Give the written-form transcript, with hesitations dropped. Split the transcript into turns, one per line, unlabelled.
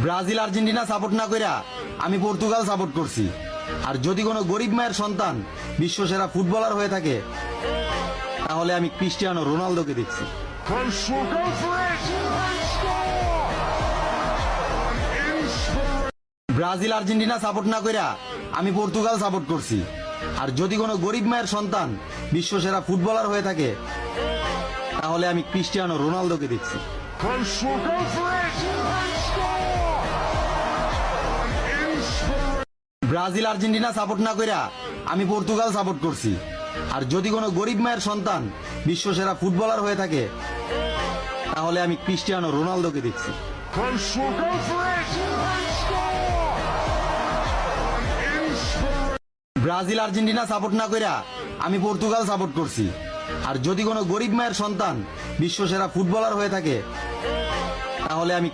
Brazil Argentina support না কইরা আমি পর্তুগাল সাপোর্ট করছি। আর যদি কোনো গরিব মায়ের সন্তান বিশ্বসেরা ফুটবলার হয়ে থাকে তাহলে আমি ক্রিস্টিয়ানো রোনালদোকে দেখছি।
Portugal for it and score! An inspiration.
Brazil Argentina support না কইরা আমি পর্তুগাল সাপোর্ট করছি। আর যদি কোনো গরিব মায়ের সন্তান বিশ্বসেরা ফুটবলার হয়ে থাকে তাহলে আমি ক্রিস্টিয়ানো রোনালদোকে দেখছি।
Portugal for it and score! An inspiration.
Brazil Argentina support না কইরা আমি পর্তুগাল সাপোর্ট করছি। আর যদি কোনো গরিব মায়ের সন্তান বিশ্বসেরা ফুটবলার হয়ে থাকে তাহলে আমি ক্রিস্টিয়ানো রোনালদোকে দেখছি।
Portugal for it and score! An inspiration.
Brazil Argentina support না কইরা আমি পর্তুগাল সাপোর্ট করছি। আর যদি কোনো গরিব মায়ের সন্তান বিশ্বসেরা ফুটবলার হয়ে থাকে তাহলে আমি